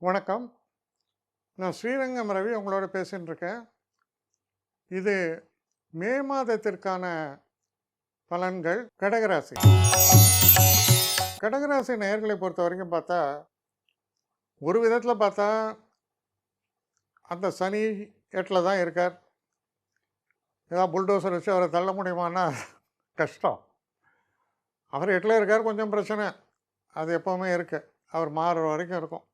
வணக்கம். நான் ஸ்ரீரங்கம் ரவி உங்களோட பேசின்னு இருக்கேன். இது மே மாதத்திற்கான பலன்கள். கடகராசி நேயர்களை பொறுத்த வரைக்கும் பார்த்தா, ஒரு விதத்தில் பார்த்தா அந்த சனி 8ல் தான் இருக்கார். ஏதாவது புல்டோசர் வச்சு அவரை தள்ள முடியுமான்னா கஷ்டம். அவர் 8ல் இருக்கார், கொஞ்சம் பிரச்சனை. அது எப்போவுமே இருக்குது. அவர் மாறுற வரைக்கும் இருக்கும்,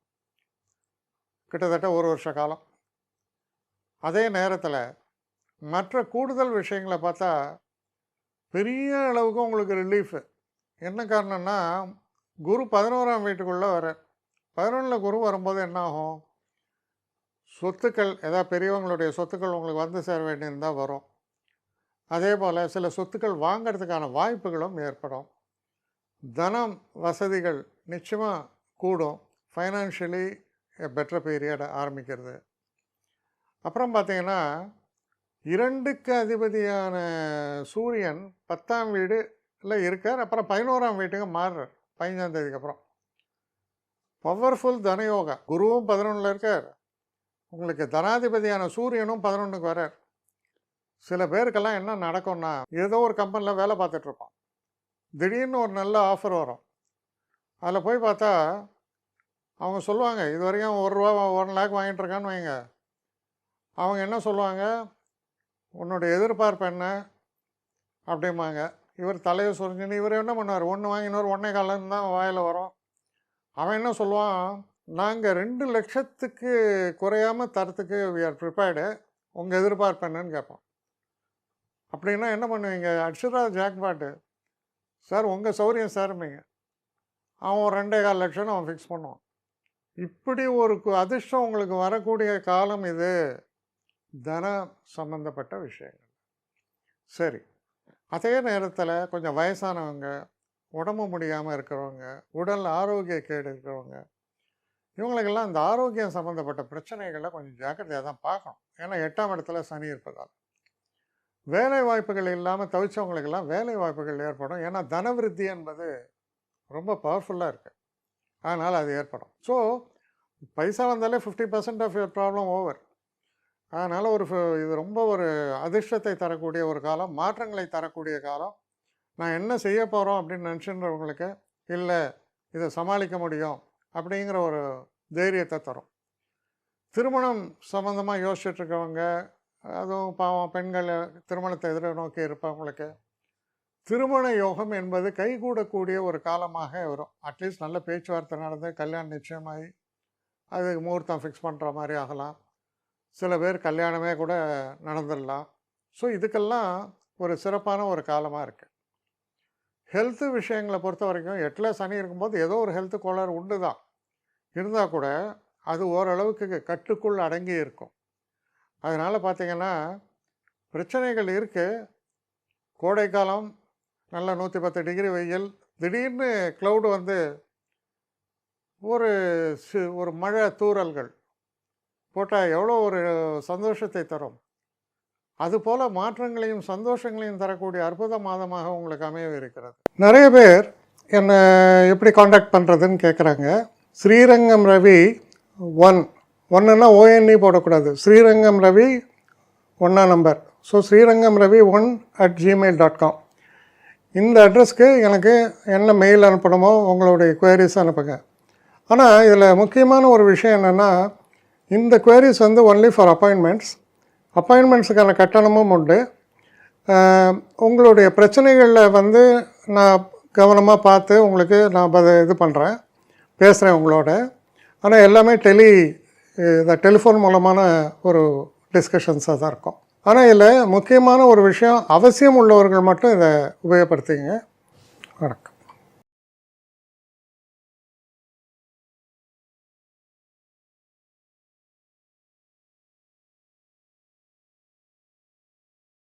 கிட்டத்தட்ட ஒரு வருஷ காலம். அதே நேரத்தில் மற்ற கூடுதல் விஷயங்களை பார்த்தா பெரிய அளவுக்கு உங்களுக்கு ரிலீஃபு. என்ன காரணம்னா, குரு 11ஆம் வீட்டுக்குள்ளே வர 11ல் குரு வரும்போது என்ன ஆகும், சொத்துக்கள் ஏதாவது பெரியவங்களுடைய சொத்துக்கள் உங்களுக்கு வந்து சேர வேண்டியிருந்தால் வரும். அதே போல் சில சொத்துக்கள் வாங்கிறதுக்கான வாய்ப்புகளும் ஏற்படும். தனம் வசதிகள் நிச்சயமாக கூடும். ஃபைனான்ஷியலி பெட்டர் பீரியட் ஆரம்பிக்கிறது. அப்புறம் பார்த்திங்கன்னா, 2க்கு அதிபதியான சூரியன் 10ஆம் வீடுல இருக்கார். அப்புறம் 11ஆம் வீட்டுக்கு மாறுறார் 15ஆம் தேதிக்கு அப்புறம். பவர்ஃபுல் தனயோகா. குருவும் 11ல் இருக்கார், உங்களுக்கு தனாதிபதியான சூரியனும் 11க்கு வர்றார். சில பேருக்கெல்லாம் என்ன நடக்கும்னா, ஏதோ ஒரு கம்பெனியில் வேலை பார்த்துட்ருப்பான், திடீர்னு ஒரு நல்ல ஆஃபர் வரும். அதில் போய் பார்த்தா அவங்க சொல்லுவாங்க, இது வரைக்கும் ₹1 லேக் வாங்கிட்டுருக்கான்னு வைங்க. அவங்க என்ன சொல்லுவாங்க, உன்னோட எதிர்பார்ப்பு என்ன அப்படிம்பாங்க. இவர் தலையை சொரிஞ்சுன்னு இவர் என்ன பண்ணுவார், 1 வாங்கினவர் 1.25 தான் வாயில் வரும். அவன் என்ன சொல்லுவான், நாங்கள் 2 லட்சத்துக்கு குறையாமல் தரத்துக்கு வி ஆர் ப்ரிப்பேர்டு, உங்கள் எதிர்பார்ப்பு என்னன்னு கேட்பான். அப்படின்னா என்ன பண்ணுவீங்க, அடிச்சுதா ஜாக்பாட்டு சார், உங்கள் சௌரியம் சார்மீங்க. அவன் 2.25 லட்சம்னு அவன் ஃபிக்ஸ் பண்ணுவான். இப்படி ஒரு அதிர்ஷ்டம் உங்களுக்கு வரக்கூடிய காலம் இது, தன சம்பந்தப்பட்ட விஷயங்கள். சரி, அதே நேரத்தில் கொஞ்சம் வயசானவங்க, உடம்பு முடியாமல் இருக்கிறவங்க, உடல் ஆரோக்கிய கேடு இருக்கிறவங்க, இவங்களுக்கெல்லாம் இந்த ஆரோக்கியம் சம்மந்தப்பட்ட பிரச்சனைகளை கொஞ்சம் ஜாக்கிரதையாக தான் பார்க்கணும். ஏன்னா 8ஆம் இடத்துல சனி இருப்பதால் வேலை வாய்ப்புகள் இல்லாமல் தவிச்சவங்களுக்கெல்லாம் வேலை வாய்ப்புகள் ஏற்படும். ஏன்னா தனவிருத்தி என்பது ரொம்ப பவர்ஃபுல்லாக இருக்குது, அதனால் அது ஏற்படும். ஸோ பைசா வந்தாலே 50% ஆஃப் யுவர் ப்ராப்ளம் ஓவர். அதனால் இது ரொம்ப ஒரு அதிர்ஷ்டத்தை தரக்கூடிய ஒரு காலம், மாற்றங்களை தரக்கூடிய காலம். நான் என்ன செய்ய போகிறோம் அப்படின்னு நினச்சின்றவங்களுக்கு, இல்லை இதை சமாளிக்க முடியும் அப்படிங்கிற ஒரு தைரியத்தை தரும். திருமணம் சம்மந்தமாக யோசிச்சுட்ருக்கவங்க, அதுவும் பாவம் பெண்கள் திருமணத்தை எதிர்நோக்கி இருப்பவங்களுக்கு திருமண யோகம் என்பது கைகூடக்கூடிய ஒரு காலமாக வரும். அட்லீஸ்ட் நல்ல பேச்சுவார்த்தை நடந்து கல்யாணம் நிச்சயமாகி அதுக்கு முகூர்த்தம் ஃபிக்ஸ் பண்ணுற மாதிரி ஆகலாம். சில பேர் கல்யாணமே கூட நடந்துடலாம். ஸோ இதுக்கெல்லாம் ஒரு சிறப்பான ஒரு காலமாக இருக்குது. ஹெல்த்து விஷயங்களை பொறுத்த வரைக்கும் 8ல் சனி இருக்கும்போது ஏதோ ஒரு ஹெல்த்து கோளாறு உண்டு தான், இருந்தால் கூட அது ஓரளவுக்கு கட்டுக்குள் அடங்கி இருக்கும். அதனால் பார்த்திங்கன்னா பிரச்சனைகள் இருக்குது. கோடைக்காலம் நல்ல 110 டிகிரி வெயில், திடீர்னு க்ளவுடு வந்து ஒரு மழை தூறல்கள் போட்டால் எவ்வளோ ஒரு சந்தோஷத்தை தரும். அதுபோல் மாற்றங்களையும் சந்தோஷங்களையும் தரக்கூடிய அற்புத மாதமாக உங்களுக்கு அமைய இருக்கிறது. நிறைய பேர் என்னை எப்படி காண்டாக்ட் பண்ணுறதுன்னு கேட்குறாங்க. ஸ்ரீரங்கம் ரவி 1ன்னா ONE போடக்கூடாது, ஸ்ரீரங்கம் ரவி 1ஆம் number. So Srirangam Ravi 1@gmail.com. இந்த அட்ரஸ்க்கு எனக்கு என்ன மெயில் அனுப்பணுமோ உங்களுடைய குவரிஸ் அனுப்புங்க. ஆனால் இதில் முக்கியமான ஒரு விஷயம் என்னென்னா, இந்த குவரிஸ் வந்து ஒன்லி ஃபார் அப்பாயின்மெண்ட்ஸுக்கான கட்டணமும் உண்டு. உங்களுடைய பிரச்சனைகளில் வந்து நான் கவனமாக பார்த்து உங்களுக்கு நான் இது பண்ணுறேன், பேசுகிறேன் உங்களோட. ஆனால் எல்லாமே டெலிஃபோன் மூலமான ஒரு டிஸ்கஷன்ஸாக தான் இருக்கும். ஆனால் இதில் முக்கியமான ஒரு விஷயம், அவசியம் உள்ளவர்கள் மட்டும் இதை உபயோகப்படுத்திங்க. வணக்கம்.